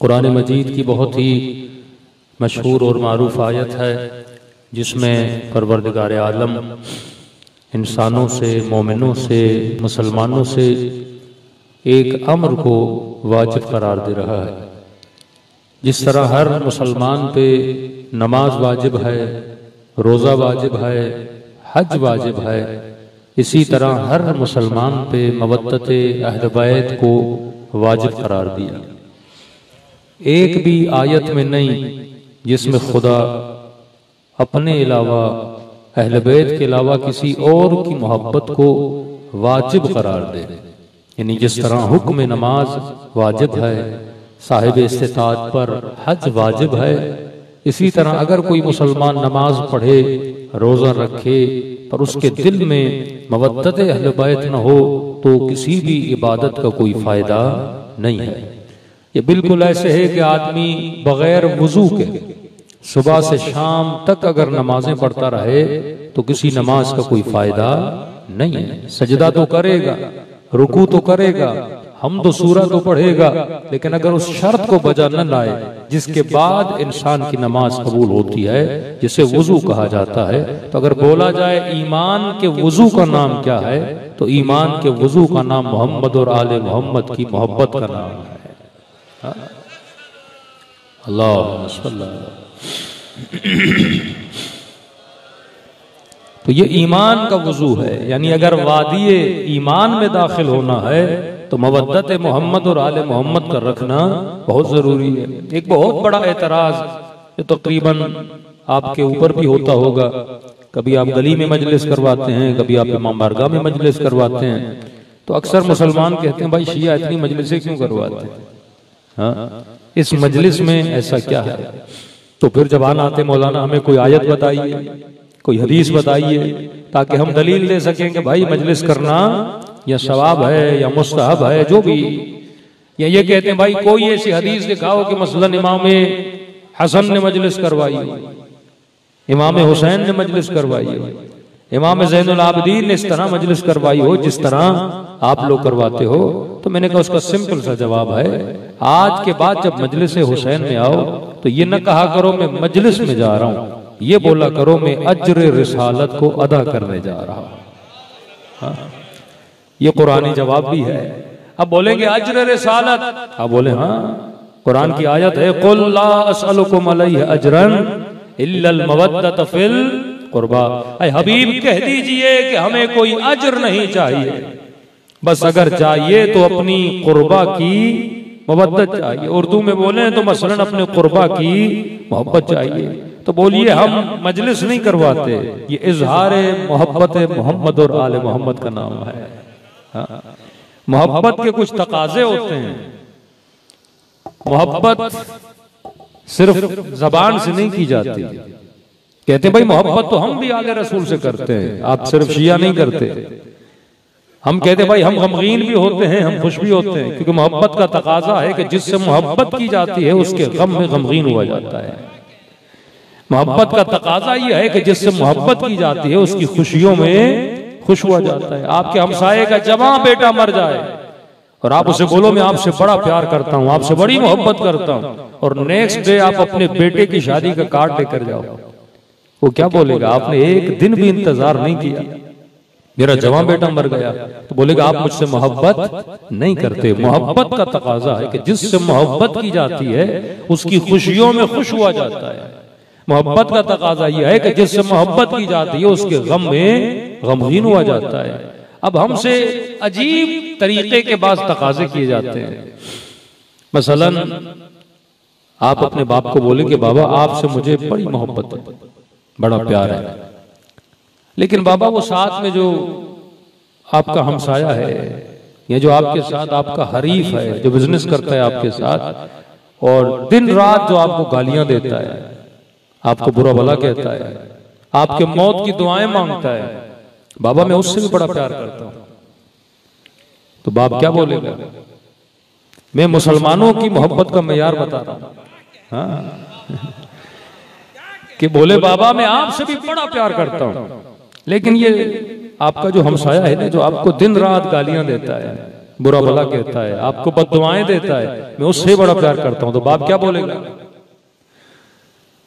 कुरान मजीद की बहुत ही मशहूर और मारूफ आयत है जिसमें परवरदिगार आलम इंसानों से, मोमिनों से, मुसलमानों से एक अम्र को वाजिब करार दे रहा है। जिस तरह हर मुसलमान पे नमाज वाजिब है, रोज़ा वाजिब है, हज वाजिब है, इसी तरह हर मुसलमान पे मवद्दत अहल बैत को वाजिब करार दिया। एक भी आयत में नहीं जिसमें खुदा अपने अलावा, अहल बैत के अलावा किसी और की मोहब्बत को वाजिब करार दे। यानी जिस तरह हुक्म नमाज वाजिब है, साहिब इस्तिताअत पर हज वाजिब है, इसी तरह अगर कोई मुसलमान नमाज पढ़े, रोज़ा रखे, पर उसके दिल में मवद्दत अहल बैत न हो तो किसी भी इबादत का कोई फायदा नहीं है। ये बिल्कुल ऐसे है कि आदमी बगैर वुजू के सुबह से शाम तक अगर नमाजें पढ़ता रहे तो किसी नमाज का कोई फायदा नहीं है। सजदा तो करेगा, रुकू तो करेगा, हम तो सूरा तो पढ़ेगा, लेकिन अगर उस शर्त को बजा न लाए जिसके बाद इंसान की नमाज कबूल होती है, जिसे वुजू कहा जाता है, तो अगर बोला जाए ईमान के वुजू का नाम क्या है, तो ईमान के वुजू का नाम मोहम्मद और आले मोहम्मद की मोहब्बत का नाम है। अल्लाह तो ये ईमान का वुजू है। यानी अगर वादिये ईमान में दाखिल होना है तो मवद्दत मोहम्मद और आले मोहम्मद का रखना बहुत जरूरी है। एक बहुत बड़ा एतराज जो तकरीबन आपके ऊपर भी होता होगा, कभी आप गली में मजलिस करवाते हैं, कभी आप इमाम बारगाह में मजलिस करवाते हैं, तो अक्सर मुसलमान कहते हैं भाई शिया इतनी मजलिसें क्यों करवाते हैं, हाँ इस मजलिस में ऐसा क्या है। तो फिर जबान आते मौलाना हमें कोई आयत बताइए, कोई हदीस बताइए, ताकि हम दलील दे सकें कि भाई मजलिस करना या सवाब है या मुस्तहब है, जो भी। या ये कहते हैं भाई कोई ऐसी हदीस दिखाओ कि मसलन इमाम हसन ने मजलिस करवाई, इमाम हुसैन ने मजलिस करवाई, इमाम ज़ैनुल आबिदीन ने इस तरह मजलिस करवाई हो जिस तरह आप लोग करवाते हो। तो मैंने कहा उसका सिंपल सा जवाब है, आज के बाद जब मजलिस हुसैन में आओ तो ये न कहा करो मैं मजलिस में जा रहा हूं, ये बोला करो मैं अज्र रिसालत को अदा करने जा रहा हूं। ये कुरानी जवाब भी है। अब बोलेंगे अज्र रिसालत, अब बोले हाँ कुरान की आयत है, कुल ला असअलुकुम अलैहि अजरन इल्लल मवद्दत फिल कुर्बा। ऐ हबीब कह दीजिए कि हमें कोई अजर नहीं चाहिए, बस अगर चाहिए तो अपनी कुर्बा की मोहब्बत चाहिए। उर्दू में बोले तो मसलन अपने कुर्बा की मोहब्बत चाहिए। तो बोलिए हम मजलिस नहीं करवाते, ये इजहार मोहब्बत मोहम्मद और आले मोहम्मद का नाम है। मोहब्बत के कुछ तकाजे होते हैं। मोहब्बत सिर्फ जबान से नहीं की जाती। कहते भाई मोहब्बत तो हम भी आले रसूल से करते हैं, आप सिर्फ शिया नहीं करते। हम कहते भाई हम गमगीन भी होते हैं, हम खुश भी होते हैं, क्योंकि मोहब्बत का तकाजा है कि जिससे मोहब्बत की जाती है उसके गम में गमगीन हुआ जाता है। मोहब्बत का तकाजा यह है कि जिससे मोहब्बत की जाती है उसकी खुशियों में खुश हुआ जाता है। आपके हमसाये का जवां बेटा मर जाए और आप उसे बोलो मैं आपसे बड़ा प्यार करता हूं, आपसे बड़ी मोहब्बत करता हूं, और नेक्स्ट डे आप अपने बेटे की शादी का कार्ड लेकर जाओ, वो क्या बोलेगा? आपने एक दिन भी इंतजार नहीं किया, मेरा जवां बेटा मर गया, तो बोलेगा आप मुझसे मोहब्बत नहीं करते। मोहब्बत का तकाजा है कि जिससे मोहब्बत की जाती है उसकी खुशियों में खुश हुआ जाता है। मोहब्बत का तकाजा यह है कि जिससे मोहब्बत की जाती है उसके गम में गमगीन हुआ जाता है। अब हमसे अजीब तरीके के बाद तकाजे किए जाते हैं। मसलन आप अपने बाप को बोलेंगे बाबा आपसे मुझे बड़ी मोहब्बत है, बड़ा प्यार है, लेकिन बाबा वो साथ में जो आपका हमसाया है या जो आपके साथ आपका हरीफ है, जो बिजनेस करता है आपके साथ और दिन रात जो आपको गालियां देता है, आपको बुरा भला कहता है, आपके मौत की दुआएं मांगता है, बाबा मैं उससे भी बड़ा प्यार करता हूं, तो बाप क्या बोलेगा? मैं मुसलमानों की मोहब्बत का मेयार बता रहा हूं, हाँ कि बोले बाबा मैं आपसे भी बड़ा प्यार करता हूं, लेकिन ये आपका जो हमसाया है ना, जो आपको दिन रात गालियां देता है, बुरा भला कहता है, आपको बद्दुआएं देता है, मैं उससे बड़ा प्यार करता हूं, तो बाप क्या बोलेगा?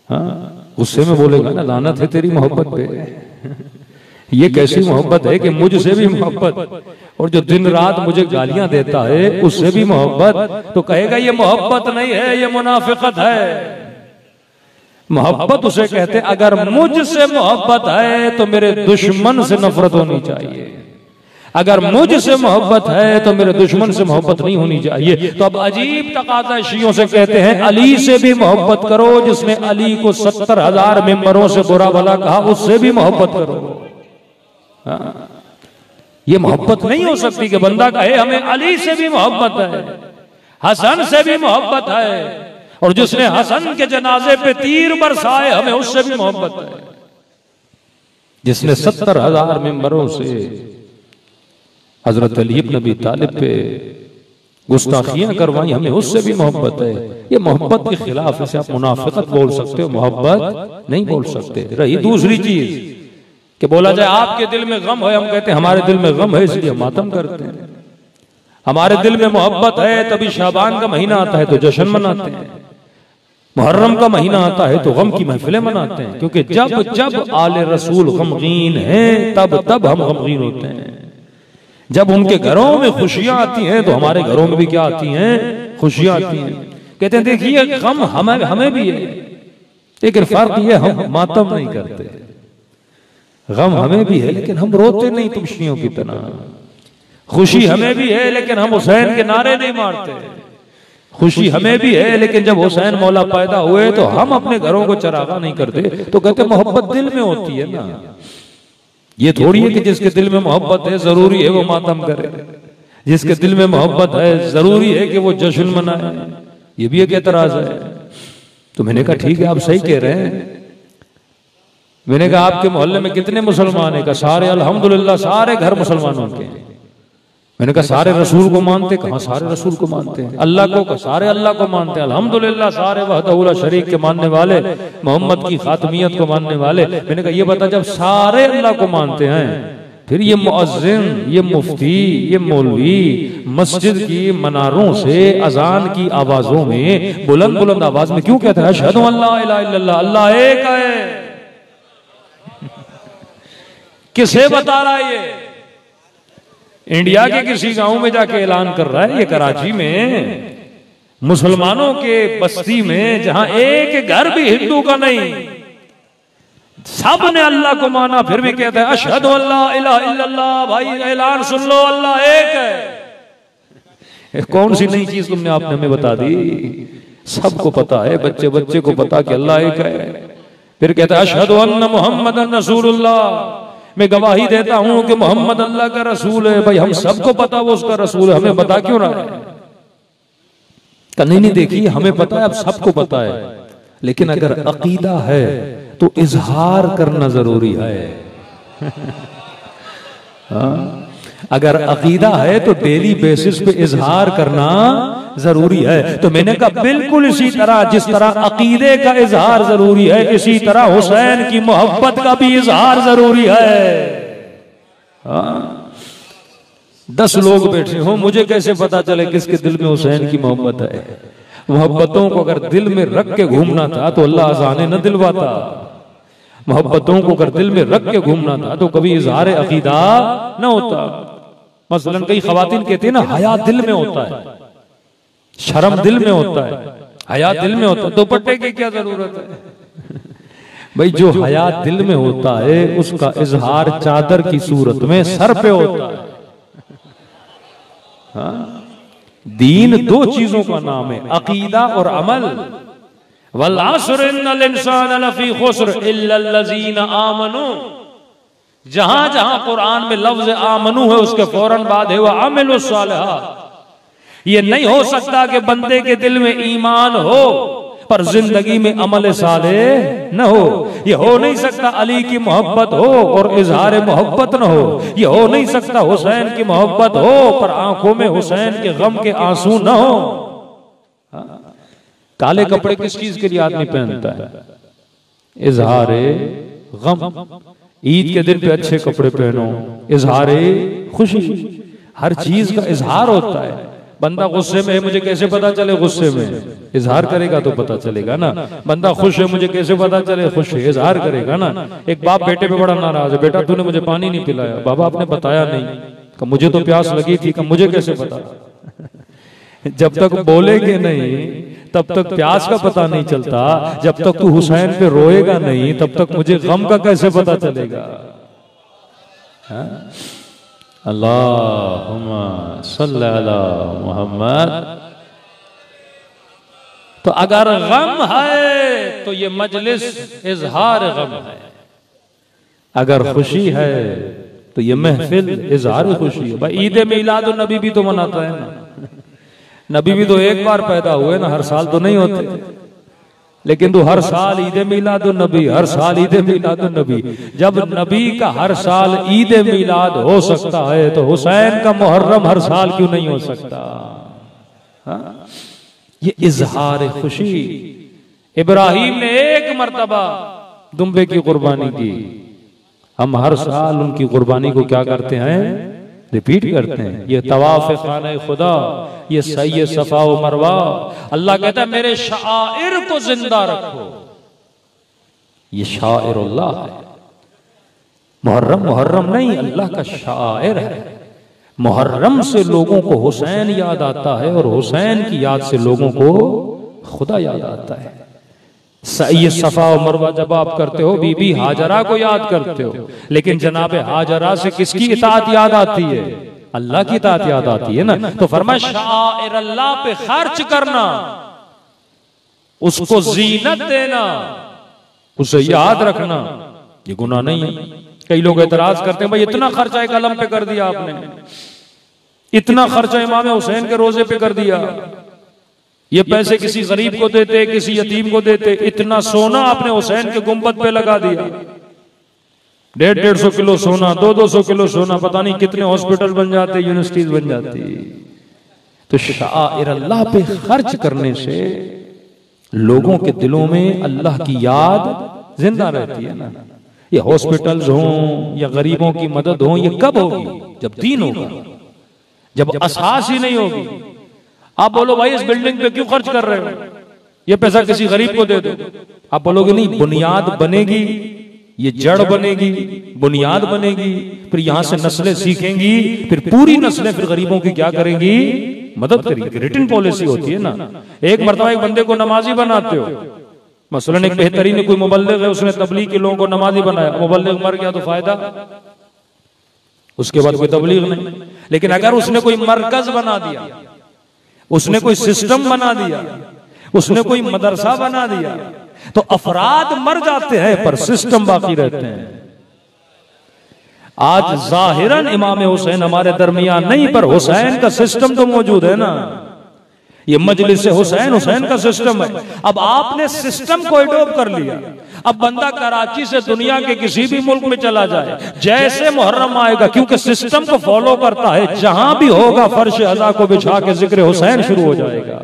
हाँ, उससे में बोलेगा ना, लानत है तेरी मोहब्बत पे। ये कैसी मोहब्बत है कि मुझसे भी मोहब्बत, और जो दिन रात मुझे गालियां देता है उससे भी मोहब्बत, तो कहेगा ये मोहब्बत नहीं है, ये मुनाफिकत है। मोहब्बत उसे कहते, अगर मुझसे मोहब्बत है तो मेरे दुश्मन से नफरत होनी चाहिए, अगर मुझसे मोहब्बत है तो मेरे दुश्मन से मोहब्बत नहीं होनी चाहिए। तो अब अजीब तकाज़ा शियों से कहते हैं, अली से भी मोहब्बत करो, जिसने अली को 70,000 मेंबरों से बुरा भला कहा, उससे भी मोहब्बत करो। हाँ? ये मोहब्बत नहीं हो सकती कि बंदा कहे हमें अली से भी मोहब्बत है, हसन से भी मोहब्बत है, और जिसने हसन के जनाजे पे तीर बरसाए हमें उससे भी मोहब्बत है। जिसने 70,000 मेंबरों से हजरत अली इब्न अबी तालिब पे गुस्ताखियां करवाई, हमें उससे भी मोहब्बत है। ये मोहब्बत के खिलाफ इसे आप मुनाफिकत बोल सकते हो, मोहब्बत नहीं बोल सकते। रही दूसरी चीज कि बोला जाए आपके दिल में गम है, हम कहते हैं हमारे दिल में गम है इसलिए हम मातम करते हैं। हमारे दिल में मोहब्बत है तभी शाबान का महीना आता है तो जश्न मनाते हैं, मुहर्रम का महीना आता है तो गम की महफिलें मनाते हैं, क्योंकि जब जब आले रसूल गमगीन हैं तब तब हम गमगीन होते हैं। जब उनके घरों में खुशियां आती हैं तो हमारे घरों में भी क्या आती हैं? खुशियां आती हैं। कहते हैं देखिए गम हमें भी है, लेकिन फर्क ये हम मातम नहीं करते। गम हमें भी है लेकिन हम रोते नहीं तुम शियों की तरह। खुशी हमें भी है लेकिन हम हुसैन के नारे नहीं मारते। खुशी हमें भी है लेकिन जब हुसैन मौला पैदा हुए तो हम अपने घरों को चरागा नहीं करते। तो कहते मोहब्बत दिल में होती है ना, ये थोड़ी है कि जिसके दिल में मोहब्बत है जरूरी है वो मातम करे, जिसके दिल में मोहब्बत है जरूरी है कि वो जश्न मनाए। ये भी एक एतराज है। तो मैंने कहा ठीक है आप सही कह रहे हैं। मैंने कहा आपके मोहल्ले में कितने मुसलमान है? का सारे अल्हम्दुलिल्लाह सारे घर मुसलमानों के। मैंने कहा सारे रसूल को मानते? कहा सारे रसूल को मानते हैं। अल्लाह को? सारे अल्लाह को मानते हैं अल्हम्दुलिल्लाह, सारे वहदहू ला शरीक के मानने वाले, मोहम्मद की खातमियत को मानने वाले। मैंने कहा ये बता जब सारे अल्लाह को मानते हैं फिर ये मुअज्जिन, ये मुफ्ती, ये मौलवी मस्जिद की मनारों से अजान की आवाजों में बुलंद बुलंद आवाज में क्यों कहते हैं अशहदु अल्ला इलाहा इल्लल्लाह, अल्लाह एक है? किसे बता रहा है? ये इंडिया के किसी गांव में जाके ऐलान कर रहा है। ये कराची में मुसलमानों के बस्ती में जहां एक घर भी हिंदू का नहीं, सब ने अल्लाह को माना, फिर भी कहता है अशहदु अल्ला इलाहा इल्लल्लाह। भाई ऐलान सुन लो, अल्लाह एक है। कौन सी नई चीज तुमने आपने हमें बता दी? सबको पता है, बच्चे बच्चे को पता कि अल्लाह एक है। फिर कहता है अशहदु अन्ना मुहम्मदन रसूलुल्लाह, मैं गवाही देता हूं कि मोहम्मद अल्लाह का रसूल है। भाई हम सबको पता वो उसका रसूल है, हमें बता क्यों रहा है? नहीं देखिए हमें पता है, अब सबको पता है, लेकिन अगर अकीदा है तो इजहार करना जरूरी है। अगर अकीदा है तो डेली बेसिस पे इजहार करना जरूरी है। तो मैंने कहा बिल्कुल इसी तरह जिस तरह अकीदे का इजहार जरूरी है, इसी तरह हुसैन की मोहब्बत का भी इजहार जरूरी है। 10 लोग बैठे हो, मुझे कैसे पता चले किसके दिल में हुसैन की मोहब्बत है? मोहब्बतों को अगर दिल में रख के घूमना था तो अल्लाह अज़ाने न दिलवाता। मोहब्बतों को अगर दिल में रख के घूमना था तो कभी इजहार अकीदा न होता। मसलन कई खवातीन कहती है ना हया दिल में होता है, शर्म दिल में होता है, हया दिल में होता है, दुपट्टे की क्या जरूरत है? भाई जो हया दिल में होता है उसका इजहार चादर की सूरत में सर पे होता है। हाँ? दीन 2 चीजों का नाम है, अकीदा और अमल। वल अस्र इन्नल इंसान लफी खुस्र इल्लल लजीना आमनू। जहां जहां कुरान में लफ्ज आमनू है उसके फौरन बाद है वह अमिलुस सालिहात। ये नहीं हो सकता कि बंदे के दिल में ईमान हो पर जिंदगी में अमल सालेह न हो। ये हो नहीं सकता अली की मोहब्बत हो और इजहार मोहब्बत न हो। ये हो नहीं सकता हुसैन की मोहब्बत हो पर आंखों में हुसैन के गम के आंसू न हो। काले कपड़े किस चीज के लिए आदमी पहनता है? इजहार गम। ईद के दिन पे अच्छे कपड़े पहनो, इजहार खुशी। हर चीज का इजहार होता है। बंदा गुस्से में है, मुझे कैसे पता चले गुस्से में? इजहार करेगा तो पता चलेगा ना। बंदा खुश है, मुझे कैसे पता चले खुश है? इजहार करेगा ना। एक बाप बेटे पे बड़ा नाराज है, बेटा तूने मुझे पानी नहीं पिलाया। बाबा आपने बताया नहीं। कि मुझे तो प्यास लगी थी। कि मुझे कैसे पता? जब तक बोलेंगे नहीं तब तक प्यास का पता नहीं चलता। जब तक तू हुसैन पे रोएगा नहीं तब तक मुझे गम का कैसे पता चलेगा? अल्लाहुम्मा सल्ली अला मुहम्मद। तो अगर गम है तो ये मजलिस इजहार गम है, अगर खुशी है तो ये महफिल इजहार खुशी है। भाई ईद मिलाद नबी भी तो मनाता है ना। नबी भी तो एक बार पैदा हुए ना, हर साल तो नहीं होते। लेकिन तो हर साल ईद मिलाद नबी, हर साल ईद मिलाद नबी। जब नबी का हर साल ईद मिलाद हो सकता है तो हुसैन का मुहर्रम हर साल क्यों नहीं हो सकता? हाँ? ये इजहार खुशी। इब्राहिम ने एक मर्तबा दुम्बे की कुर्बानी की, हम हर साल उनकी कुर्बानी को क्या करते हैं? रिपीट करते हैं। ये तवाफ खाने खुदा, ये सही सफा व मरवा। अल्लाह कहता है मेरे शाइर को जिंदा रखो। ये शाइरुल्लाह है। मुहर्रम मुहर्रम नहीं, अल्लाह का शाइर है। मुहर्रम से लोगों को हुसैन याद आता है और हुसैन की याद से लोगों को खुदा याद आता है। सही सफा और मरवा जब आप करते हो बीबी हाजरा को याद करते हो, लेकिन जनाब हाजरा से किसकी इताअत याद आती है? अल्लाह की इताअत याद आती है ना। तो फरमाया शाइर अल्लाह पे खर्च करना, उसको जीनत देना, उसे याद रखना, ये गुनाह नहीं है। कई लोग एतराज करते हैं भाई इतना खर्चा एक कलम पे कर दिया आपने, इतना खर्चा इमाम हुसैन के रोजे पे कर दिया, ये पैसे किसी गरीब को देते, किसी यतीम को देते, इतना सोना आपने हुसैन के गुंबद पे लगा दिया। 150 किलो सोना, 200 किलो सोना, पता नहीं कितने हॉस्पिटल बन जाते, यूनिवर्सिटीज बन जाती। तो शाइर अल्लाह पे खर्च करने से लोगों के दिलों में अल्लाह की याद जिंदा रहती है ना। ये हॉस्पिटल्स हों या गरीबों की मदद हो, ये कब होगी? जब दीन होगा, जब असास ही नहीं होगी। आप बोलो भाई इस बिल्डिंग पे क्यों खर्च कर रहे हो, ये पैसा किसी गरीब को दे दो। आप बोलोगे नहीं, बुनियाद बनेगी, ये जड़ बनेगी, बुनियाद बनेगी, फिर यहां से नस्लें सीखेंगी, फिर पूरी नस्लें फिर गरीबों की क्या करेंगी? मदद करेंगी। रिटन पॉलिसी होती है ना। एक मर्तबा एक बंदे को नमाजी बनाते हो, मसलन एक बेहतरीन कोई मुबल्लिग है, उसने तबलीग के लोगों को नमाजी बनाया, मुबल्लिग मर गया तो फायदा, उसके बाद कोई तबलीग नहीं। लेकिन अगर उसने कोई मरकज बना दिया, उसने कोई सिस्टम बना दिया, उसने कोई मदरसा बना दिया, तो अफराद मर जाते हैं पर सिस्टम बाकी रहते हैं। आज जाहिरन इमाम हुसैन हमारे दरमियान नहीं, पर हुसैन का सिस्टम तो मौजूद है ना। ये मजलिस हुसैन, हुसैन का सिस्टम है। अब आपने सिस्टम को एडॉप्ट कर लिया। अब बंदा कराची से दुनिया के किसी भी मुल्क में चला जाए, जैसे मुहर्रम आएगा, क्योंकि सिस्टम को फॉलो करता है, जहां भी होगा फर्श अज़ा को बिछा के जिक्र हुसैन शुरू हो जाएगा।